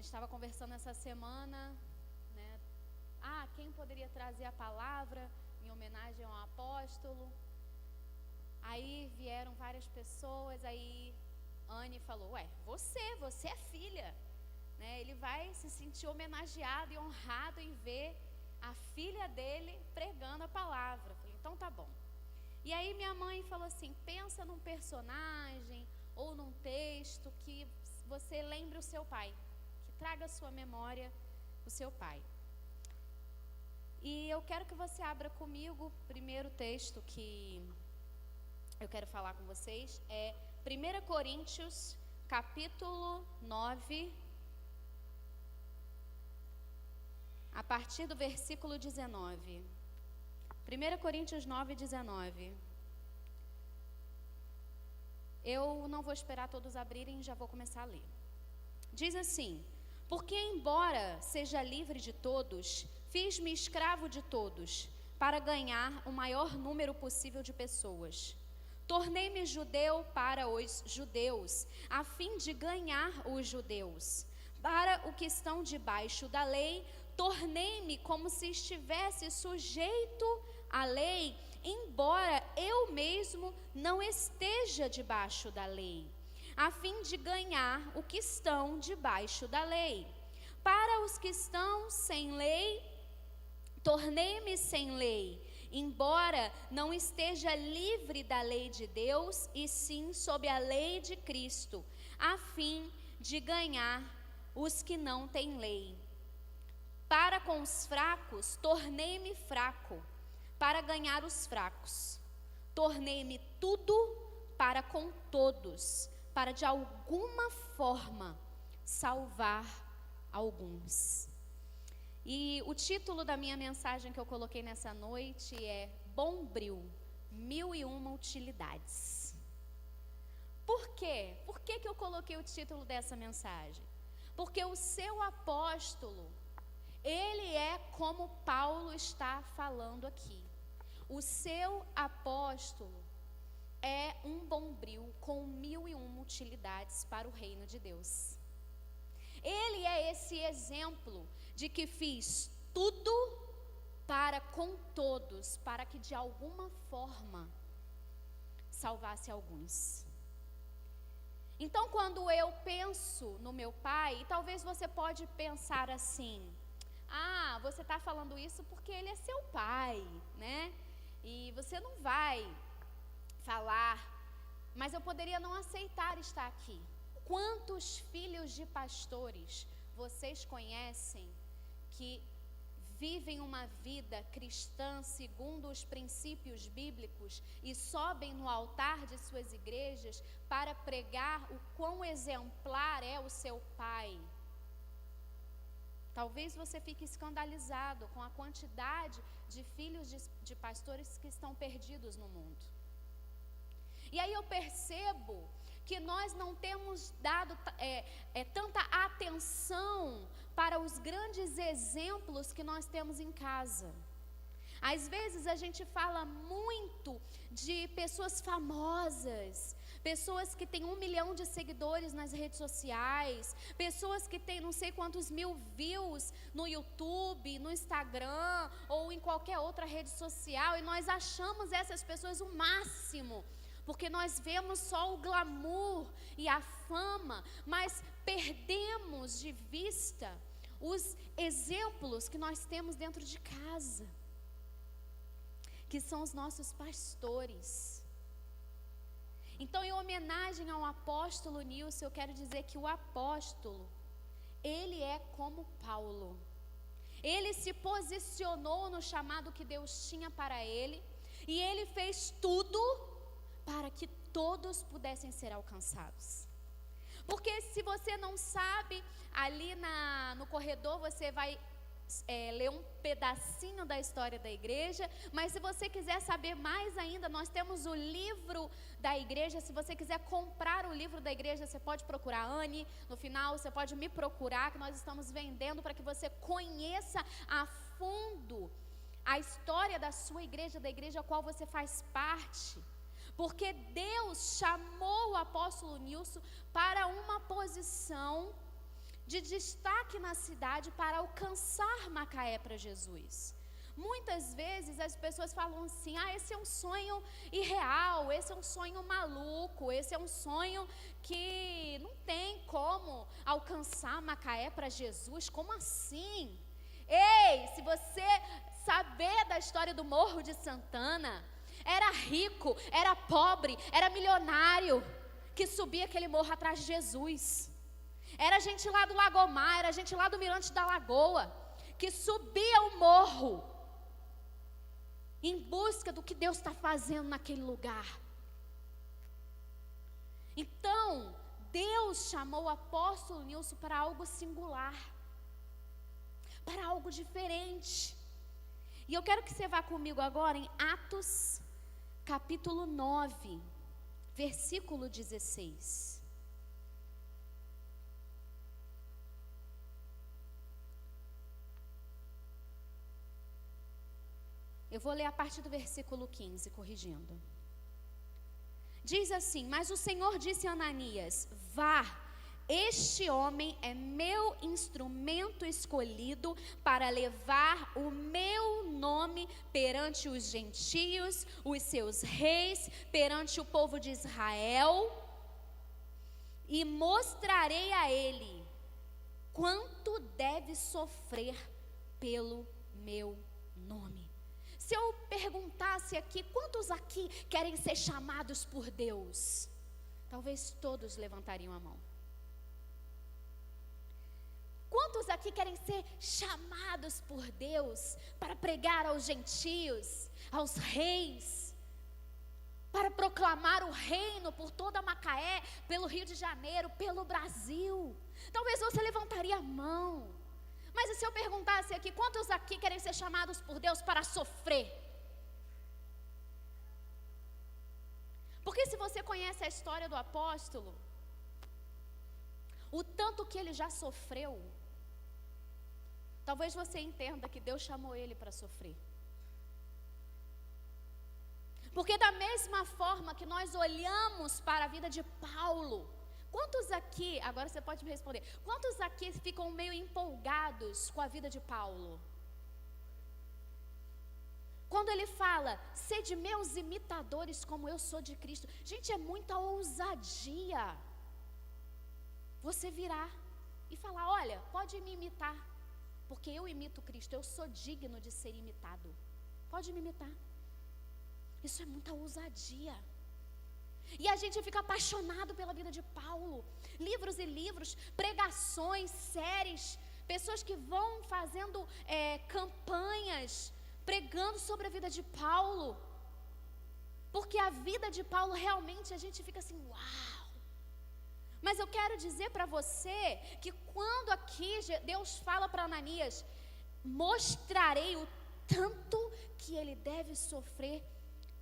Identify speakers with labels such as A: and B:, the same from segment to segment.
A: gente estava conversando essa semana, né? Quem poderia trazer a palavra em homenagem ao apóstolo? Aí vieram várias pessoas, aí Anne falou, você é filha, né? Ele vai se sentir homenageado e honrado em ver a filha dele pregando a palavra. Eu falei, então tá bom. E aí minha mãe falou assim, pensa num personagem ou num texto que você lembre o seu pai, que traga à sua memória o seu pai. E eu quero que você abra comigo o primeiro texto que eu quero falar com vocês, é 1 Coríntios, capítulo 9, a partir do versículo 19. 1 Coríntios 9, 19. Eu não vou esperar todos abrirem, já vou começar a ler. Diz assim: porque embora seja livre de todos, fiz-me escravo de todos, para ganhar o maior número possível de pessoas. Tornei-me judeu para os judeus, a fim de ganhar os judeus. Para o que estão debaixo da lei, tornei-me como se estivesse sujeito à lei, embora eu mesmo não esteja debaixo da lei, a fim de ganhar o que estão debaixo da lei. Para os que estão sem lei, tornei-me sem lei, embora não esteja livre da lei de Deus, e sim sob a lei de Cristo, a fim de ganhar os que não têm lei. Para com os fracos, tornei-me fraco, para ganhar os fracos. Tornei-me tudo para com todos, para de alguma forma salvar alguns. E o título da minha mensagem que eu coloquei nessa noite é Bombril, 1001 utilidades. Por quê? Por que eu coloquei o título dessa mensagem? Porque o seu apóstolo, ele é como Paulo está falando aqui. O seu apóstolo é um bombril com 1001 utilidades para o reino de Deus. Ele é esse exemplo de que fiz tudo para com todos, para que de alguma forma salvasse alguns. Então, quando eu penso no meu pai, talvez você pode pensar assim: você está falando isso porque ele é seu pai, né? E você não vai falar, mas eu poderia não aceitar estar aqui. Quantos filhos de pastores vocês conhecem que vivem uma vida cristã segundo os princípios bíblicos e sobem no altar de suas igrejas para pregar o quão exemplar é o seu pai? Talvez você fique escandalizado com a quantidade de filhos de pastores que estão perdidos no mundo. E aí eu percebo que nós não temos dado tanta atenção para os grandes exemplos que nós temos em casa. Às vezes a gente fala muito de pessoas famosas, pessoas que têm 1 milhão de seguidores nas redes sociais, pessoas que têm não sei quantos mil views no YouTube, no Instagram ou em qualquer outra rede social, e nós achamos essas pessoas o máximo, porque nós vemos só o glamour e a fama, mas perdemos de vista os exemplos que nós temos dentro de casa, que são os nossos pastores. Então, em homenagem ao apóstolo Nilson, eu quero dizer que o apóstolo, ele é como Paulo. Ele se posicionou no chamado que Deus tinha para ele, e ele fez tudo para que todos pudessem ser alcançados. Porque se você não sabe, ali no corredor você vai ler um pedacinho da história da igreja, mas se você quiser saber mais ainda, nós temos o livro da igreja. Se você quiser comprar o livro da igreja, você pode procurar a Anne, no final você pode me procurar, que nós estamos vendendo para que você conheça a fundo a história da sua igreja, da igreja a qual você faz parte. Porque Deus chamou o apóstolo Nilson para uma posição de destaque na cidade para alcançar Macaé para Jesus. Muitas vezes as pessoas falam assim: esse é um sonho irreal, esse é um sonho maluco, esse é um sonho que não tem como alcançar Macaé para Jesus. Como assim? Ei, se você saber da história do Morro de Santana, era rico, era pobre, era milionário que subia aquele morro atrás de Jesus. Era gente lá do Lagomar, era gente lá do Mirante da Lagoa, que subia o morro em busca do que Deus está fazendo naquele lugar. Então, Deus chamou o apóstolo Nilson para algo singular, para algo diferente. E eu quero que você vá comigo agora em Atos, capítulo 9, versículo 16. Eu vou ler a partir do versículo 15, corrigindo. Diz assim: mas o Senhor disse a Ananias: vá, este homem é meu instrumento escolhido para levar o meu nome perante os gentios, os seus reis, perante o povo de Israel, e mostrarei a ele quanto deve sofrer pelo meu nome. Se eu perguntasse aqui, quantos aqui querem ser chamados por Deus? Talvez todos levantariam a mão. Quantos aqui querem ser chamados por Deus para pregar aos gentios, aos reis, para proclamar o reino por toda Macaé, pelo Rio de Janeiro, pelo Brasil? Talvez você levantaria a mão. Mas e se eu perguntasse aqui, quantos aqui querem ser chamados por Deus para sofrer? Porque se você conhece a história do apóstolo, o tanto que ele já sofreu, talvez você entenda que Deus chamou ele para sofrer. Porque da mesma forma que nós olhamos para a vida de Paulo, quantos aqui, agora você pode me responder, quantos aqui ficam meio empolgados com a vida de Paulo? Quando ele fala: sede meus imitadores como eu sou de Cristo. Gente, é muita ousadia você virar e falar: olha, pode me imitar, porque eu imito Cristo, eu sou digno de ser imitado. Pode me imitar. Isso é muita ousadia. E a gente fica apaixonado pela vida de Paulo. Livros e livros, pregações, séries, pessoas que vão fazendo campanhas, pregando sobre a vida de Paulo. Porque a vida de Paulo realmente a gente fica assim: uau! Mas eu quero dizer para você que quando aqui Deus fala para Ananias: mostrarei o tanto que ele deve sofrer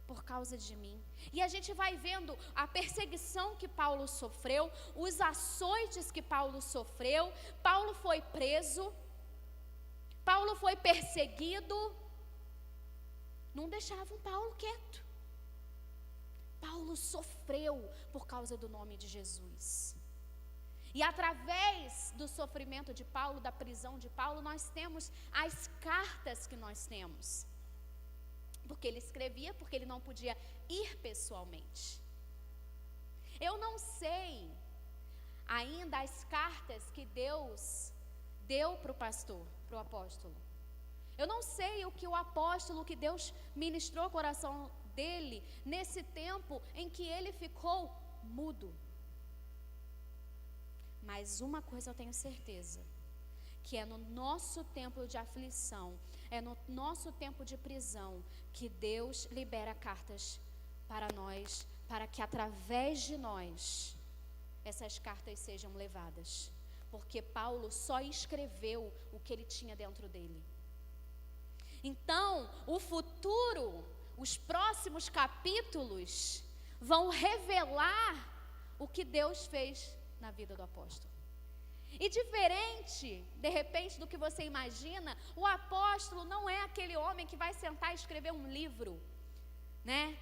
A: por causa de mim. E a gente vai vendo a perseguição que Paulo sofreu, os açoites que Paulo sofreu. Paulo foi preso, Paulo foi perseguido. Não deixavam Paulo quieto. Paulo sofreu por causa do nome de Jesus. E através do sofrimento de Paulo, da prisão de Paulo, nós temos as cartas que nós temos. Porque ele escrevia, porque ele não podia ir pessoalmente. Eu não sei ainda as cartas que Deus deu para o pastor, para o apóstolo. Eu não sei o que o apóstolo, que Deus ministrou ao coração dele nesse tempo em que ele ficou mudo. Mas uma coisa eu tenho certeza, que é no nosso tempo de aflição, é no nosso tempo de prisão, que Deus libera cartas para nós, para que através de nós, essas cartas sejam levadas. Porque Paulo só escreveu o que ele tinha dentro dele. Então, o futuro, os próximos capítulos, vão revelar o que Deus fez na vida do apóstolo. E diferente, de repente, do que você imagina, o apóstolo não é aquele homem que vai sentar e escrever um livro. né?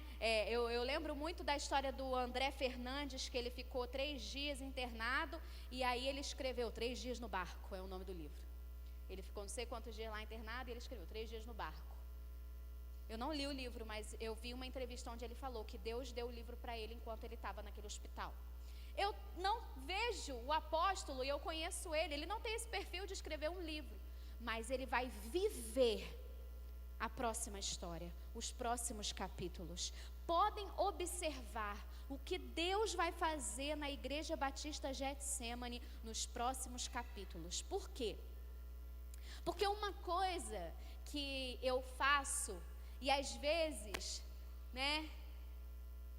A: Eu lembro muito da história do André Fernandes, que ele ficou 3 dias internado, e aí ele escreveu 3 dias no barco, é o nome do livro. Ele ficou não sei quantos dias lá internado, e ele escreveu 3 dias no barco. Eu não li o livro, mas eu vi uma entrevista onde ele falou que Deus deu o livro para ele enquanto ele estava naquele hospital. Eu não vejo o apóstolo, e eu conheço ele não tem esse perfil de escrever um livro, mas ele vai viver a próxima história, os próximos capítulos. Podem observar o que Deus vai fazer na Igreja Batista Getsemane nos próximos capítulos. Por quê? Porque uma coisa que eu faço, e às vezes, né,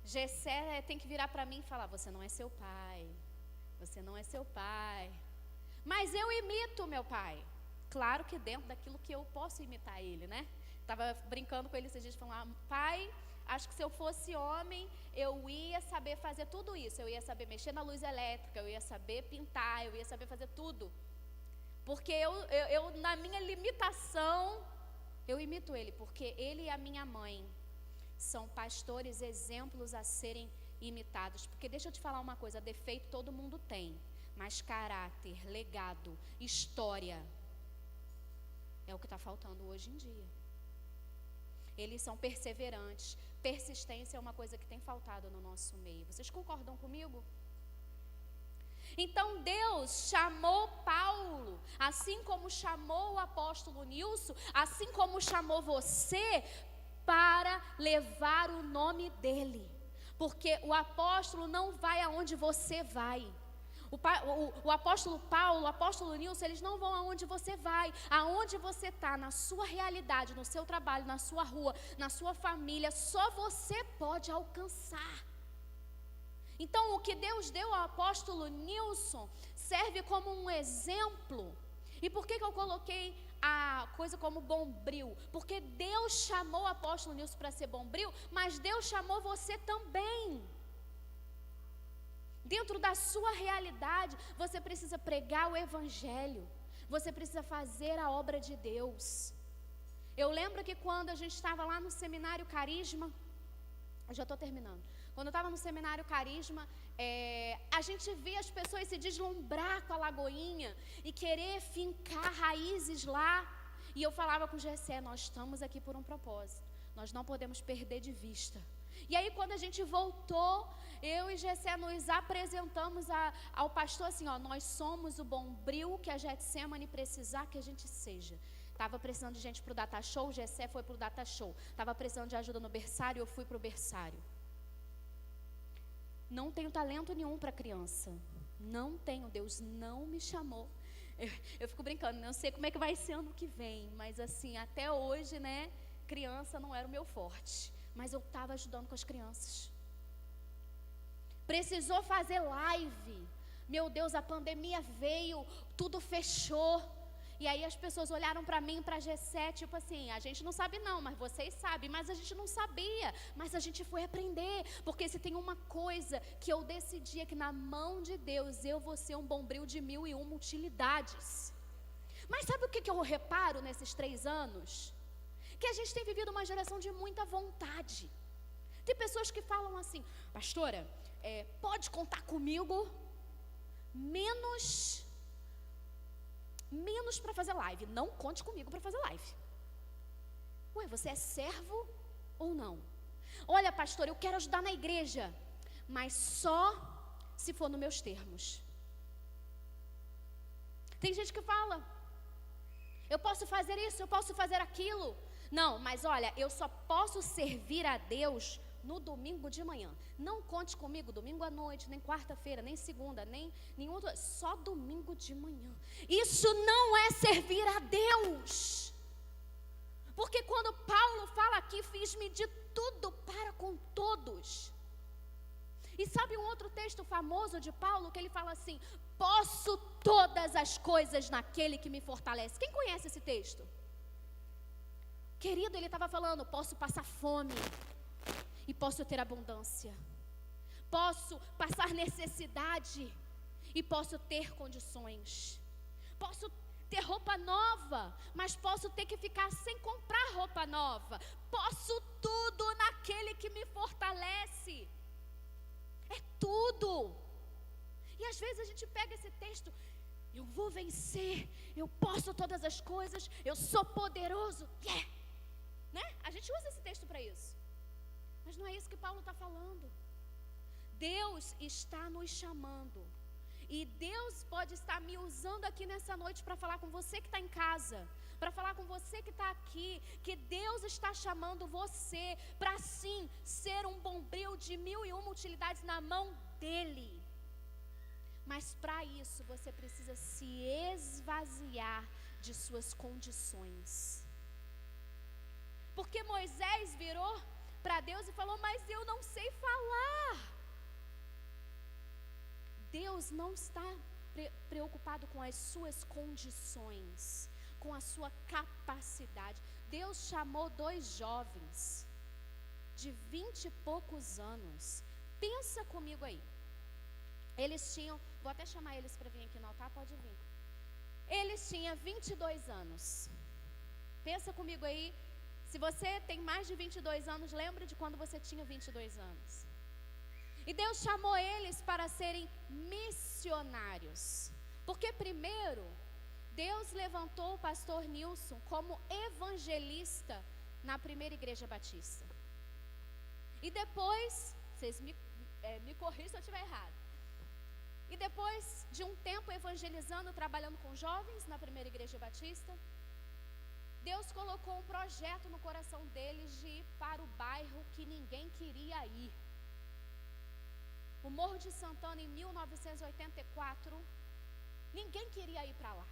A: Gessé tem que virar para mim e falar: você não é seu pai, você não é seu pai. Mas eu imito meu pai. Claro que dentro daquilo que eu posso imitar ele, né? Estava brincando com ele esses dias, falando: pai, acho que se eu fosse homem, eu ia saber fazer tudo isso. Eu ia saber mexer na luz elétrica, eu ia saber pintar, eu ia saber fazer tudo. Porque eu na minha limitação, eu imito ele, porque ele e a minha mãe são pastores, exemplos a serem imitados. Porque deixa eu te falar uma coisa: defeito todo mundo tem, mas caráter, legado, história é o que está faltando hoje em dia. Eles são perseverantes. Persistência é uma coisa que tem faltado no nosso meio. Vocês concordam comigo? Então Deus chamou Paulo, assim como chamou o apóstolo Nilson, assim como chamou você, para levar o nome dele. Porque o apóstolo não vai aonde você vai. O apóstolo Paulo, o apóstolo Nilson, eles não vão aonde você vai. Aonde você está, na sua realidade, no seu trabalho, na sua rua, na sua família, só você pode alcançar. Então, o que Deus deu ao apóstolo Nilson serve como um exemplo. E por que eu coloquei a coisa como bombril? Porque Deus chamou o apóstolo Nilson para ser bombril, mas Deus chamou você também. Dentro da sua realidade, você precisa pregar o evangelho. Você precisa fazer a obra de Deus. Eu lembro que quando a gente estava lá no seminário Carisma, eu já estou terminando. Quando eu estava no seminário Carisma, a gente via as pessoas se deslumbrar com a Lagoinha e querer fincar raízes lá. E eu falava com o Gessé: nós estamos aqui por um propósito, nós não podemos perder de vista. E aí quando a gente voltou, eu e Gessé nos apresentamos ao pastor assim: ó, nós somos o bombril que a Getsemane precisar que a gente seja. Estava precisando de gente para o data show, o Gessé foi para o data show. Estava precisando de ajuda no berçário, eu fui para o berçário. Não tenho talento nenhum para criança. Não tenho, Deus não me chamou. Eu fico brincando, não sei como é que vai ser ano que vem, mas assim, até hoje, né, criança não era o meu forte. Mas eu estava ajudando com as crianças. Precisou fazer live. Meu Deus, a pandemia veio, tudo fechou. E aí as pessoas olharam para mim, para Gessé, tipo assim: a gente não sabe não, mas vocês sabem. Mas a gente não sabia, mas a gente foi aprender. Porque se tem uma coisa que eu decidi, é que na mão de Deus eu vou ser um bombril de 1001 utilidades. Mas sabe o que eu reparo nesses 3 anos? Que a gente tem vivido uma geração de muita vontade. Tem pessoas que falam assim: pastora, pode contar comigo, menos para fazer live. Não conte comigo para fazer live. Ué, você é servo ou não? Olha, pastor, eu quero ajudar na igreja, mas só se for nos meus termos. Tem gente que fala: eu posso fazer isso, eu posso fazer aquilo. Não, mas olha, eu só posso servir a Deus no domingo de manhã. Não conte comigo domingo à noite, nem quarta-feira, nem segunda, nem outro, só domingo de manhã. Isso não é servir a Deus. Porque quando Paulo fala aqui: fiz-me de tudo para com todos. E sabe um outro texto famoso de Paulo que ele fala assim: posso todas as coisas naquele que me fortalece. Quem conhece esse texto? Querido, ele estava falando: posso passar fome e posso ter abundância. Posso passar necessidade e posso ter condições. Posso ter roupa nova, mas posso ter que ficar sem comprar roupa nova. Posso tudo tudo naquele que me fortalece. É tudo. E às vezes a gente pega esse texto, eu vou vencer, eu posso todas as coisas, eu sou poderoso, né? A gente usa esse texto para isso. Mas não é isso que Paulo está falando. Deus está nos chamando. E Deus pode estar me usando aqui nessa noite para falar com você que está em casa, para falar com você que está aqui, que Deus está chamando você para sim ser um bombril de 1001 utilidades na mão dEle. Mas para isso você precisa se esvaziar de suas condições. Porque Moisés virou para Deus e falou: mas eu não sei falar. Deus não está preocupado com as suas condições, com a sua capacidade. Deus chamou 2 jovens de 20 e poucos anos. Pensa comigo aí. Eles tinham, vou até chamar eles para vir aqui no altar, pode vir. Eles tinham 22 anos. Pensa comigo aí, se você tem mais de 22 anos, lembra de quando você tinha 22 anos. E Deus chamou eles para serem missionários. Porque primeiro, Deus levantou o pastor Nilson como evangelista na primeira igreja batista. E depois, vocês me corrijam se eu estiver errado. E depois de um tempo evangelizando, trabalhando com jovens na primeira igreja batista, Deus colocou um projeto no coração deles de ir para o bairro que ninguém queria ir. O Morro de Santana, em 1984, ninguém queria ir para lá.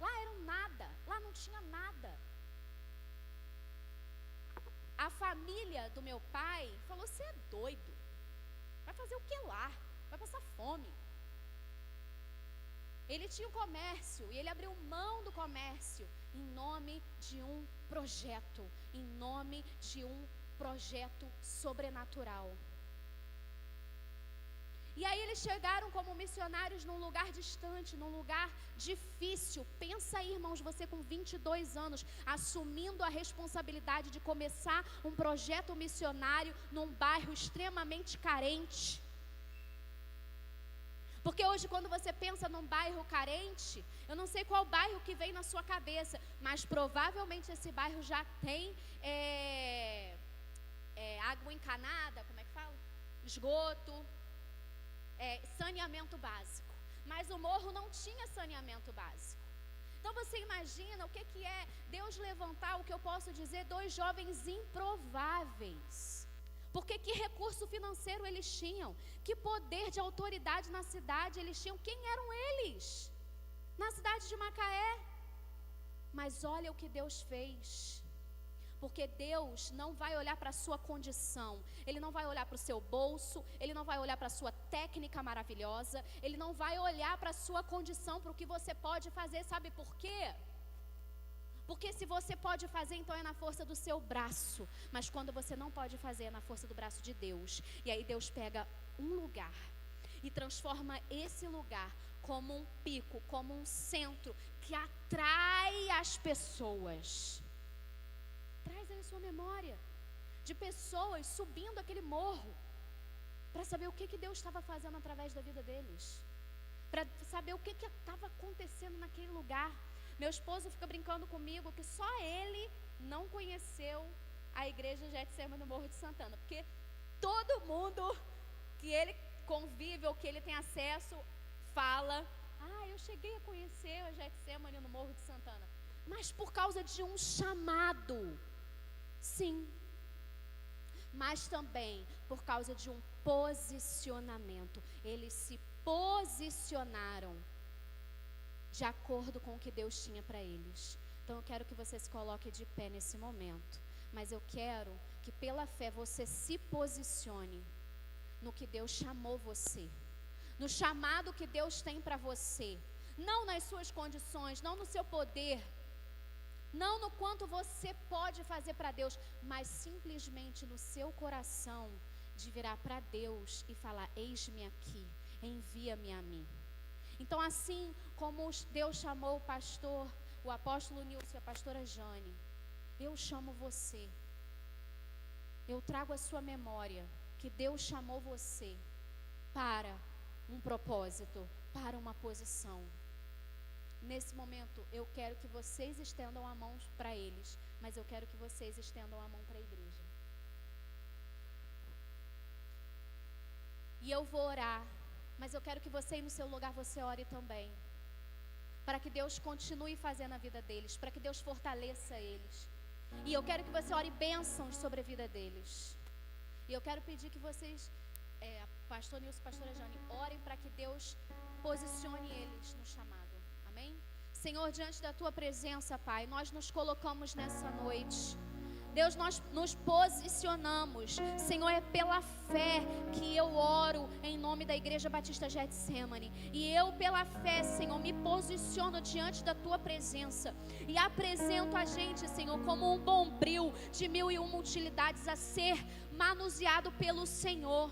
A: Lá era um nada, lá não tinha nada. A família do meu pai falou: você é doido, vai fazer o que lá? Vai passar fome. Ele tinha um comércio e ele abriu mão do comércio em nome de um projeto, em nome de um projeto sobrenatural. E aí eles chegaram como missionários num lugar distante, num lugar difícil. Pensa aí, irmãos, você com 22 anos, assumindo a responsabilidade de começar um projeto missionário num bairro extremamente carente. Porque hoje, quando você pensa num bairro carente, eu não sei qual bairro que vem na sua cabeça, mas provavelmente esse bairro já tem água encanada, como é que fala? Esgoto, saneamento básico. Mas o morro não tinha saneamento básico. Então você imagina o que é Deus levantar, o que eu posso dizer, 2 jovens improváveis. Porque que recurso financeiro eles tinham? Que poder de autoridade na cidade eles tinham? Quem eram eles? Na cidade de Macaé. Mas olha o que Deus fez. Porque Deus não vai olhar para a sua condição, Ele não vai olhar para o seu bolso, Ele não vai olhar para a sua técnica maravilhosa, Ele não vai olhar para a sua condição, para o que você pode fazer. Sabe por quê? Porque se você pode fazer, então é na força do seu braço. Mas quando você não pode fazer, é na força do braço de Deus. E aí Deus pega um lugar e transforma esse lugar como um pico, como um centro que atrai as pessoas. Traz aí a sua memória de pessoas subindo aquele morro para saber o que Deus estava fazendo através da vida deles, para saber o que estava acontecendo naquele lugar. Meu esposo fica brincando comigo que só ele não conheceu a igreja Getsemane no Morro de Santana, porque todo mundo que ele convive ou que ele tem acesso fala: eu cheguei a conhecer a Getsemane no Morro de Santana. Mas por causa de um chamado, sim, mas também por causa de um posicionamento. Eles se posicionaram de acordo com o que Deus tinha para eles. Então eu quero que você se coloque de pé nesse momento, mas eu quero que pela fé você se posicione no que Deus chamou você, no chamado que Deus tem para você, não nas suas condições, não no seu poder, não no quanto você pode fazer para Deus, mas simplesmente no seu coração de virar para Deus e falar: eis-me aqui, envia-me a mim. Então, assim como Deus chamou o pastor, o apóstolo Nilson e a pastora Jane, eu chamo você. eu trago à sua memória que Deus chamou você para um propósito, para uma posição. Nesse momento, eu quero que vocês estendam a mão para eles, mas eu quero que vocês estendam a mão para a igreja. E eu vou orar, mas eu quero que você aí no seu lugar, você ore também. Para que Deus continue fazendo a vida deles, para que Deus fortaleça eles. E eu quero que você ore bênçãos sobre a vida deles. E eu quero pedir que vocês, pastor Nilson, pastora Jane, orem para que Deus posicione eles no chamado. Amém? Senhor, diante da tua presença, Pai, nós nos colocamos nessa noite. Deus, nós nos posicionamos. Senhor, é pela fé que eu oro em nome da Igreja Batista Getsemane. E eu, pela fé, Senhor, me posiciono diante da tua presença e apresento a gente, Senhor, como um bombril de 1001 utilidades a ser manuseado pelo Senhor.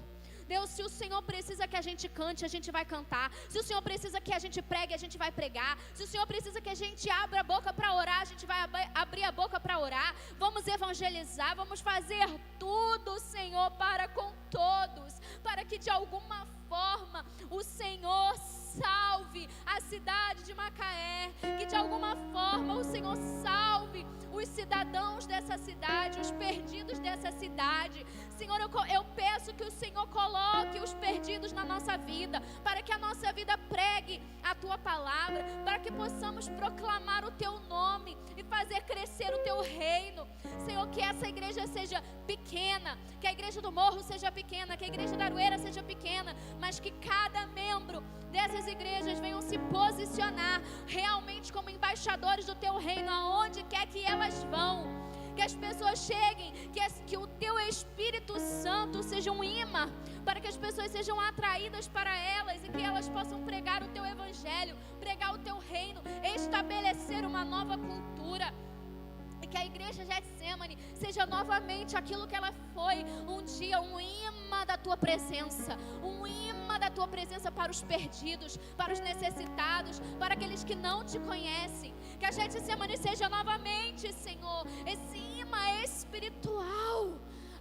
A: Deus, se o Senhor precisa que a gente cante, a gente vai cantar. Se o Senhor precisa que a gente pregue, a gente vai pregar. Se o Senhor precisa que a gente abra a boca para orar, a gente vai abrir a boca para orar. Vamos evangelizar, vamos fazer tudo, Senhor, para com todos, para que de alguma forma o Senhor salve a cidade de Macaé, que de alguma forma o Senhor salve os cidadãos dessa cidade, os perdidos dessa cidade. Senhor, eu peço que o Senhor coloque os perdidos na nossa vida, para que a nossa vida pregue a tua palavra, para que possamos proclamar o teu nome e fazer crescer o teu reino. Senhor, que essa igreja seja pequena, que a igreja do Morro seja pequena, que a igreja da Aroeira seja pequena, mas que cada membro dessas igrejas venham se posicionar realmente como embaixadores do teu reino, aonde quer que elas vão. Que as pessoas cheguem, que o teu Espírito Santo seja um imã, para que as pessoas sejam atraídas para elas e que elas possam pregar o teu evangelho, pregar o teu reino, estabelecer uma nova cultura. E que a igreja Getsemane seja novamente aquilo que ela foi um dia, um imã da tua presença, um imã da tua presença para os perdidos, para os necessitados, para aqueles que não te conhecem. Que a Getsemane seja novamente, Senhor, esse imã espiritual.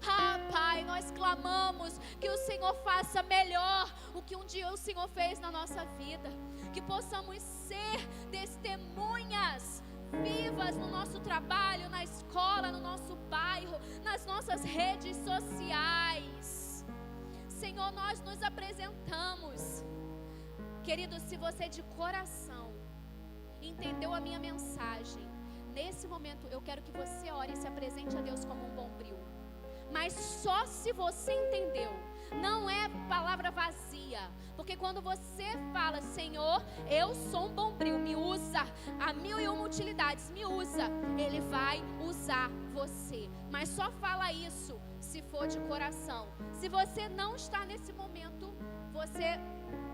A: Ah, Pai, nós clamamos que o Senhor faça melhor o que um dia o Senhor fez na nossa vida. Que possamos ser testemunhas vivas no nosso trabalho, na escola, no nosso bairro, nas nossas redes sociais. Senhor, nós nos apresentamos. Querido, se você de coração entendeu a minha mensagem, nesse momento eu quero que você ore e se apresente a Deus como um bombril. Mas só se você entendeu, não é palavra vazia, porque quando você fala, Senhor, eu sou um bombril, me usa, a 1001 utilidades, me usa, Ele vai usar você. Mas só fala isso se for de coração. Se você não está nesse momento, você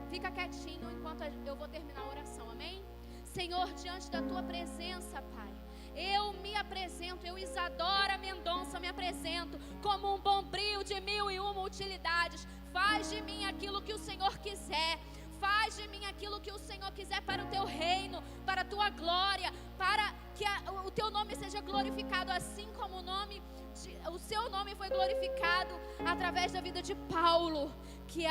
A: fica quietinho enquanto eu vou terminar a oração, amém? Senhor, diante da tua presença, Pai, eu me apresento, eu, Isadora Mendonça, me apresento como um bombril de 1001 utilidades. Faz de mim aquilo que o Senhor quiser. Faz de mim aquilo que o Senhor quiser para o teu reino, para a tua glória, para que o teu nome seja glorificado, assim como o seu nome foi glorificado através da vida de Paulo. Que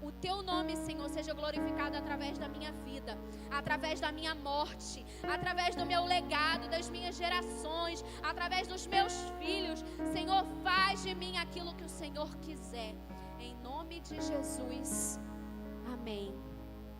A: o teu nome, Senhor, seja glorificado através da minha vida, através da minha morte, através do meu legado, das minhas gerações, através dos meus filhos. Senhor, faz de mim aquilo que o Senhor quiser. Em nome de Jesus. Amém.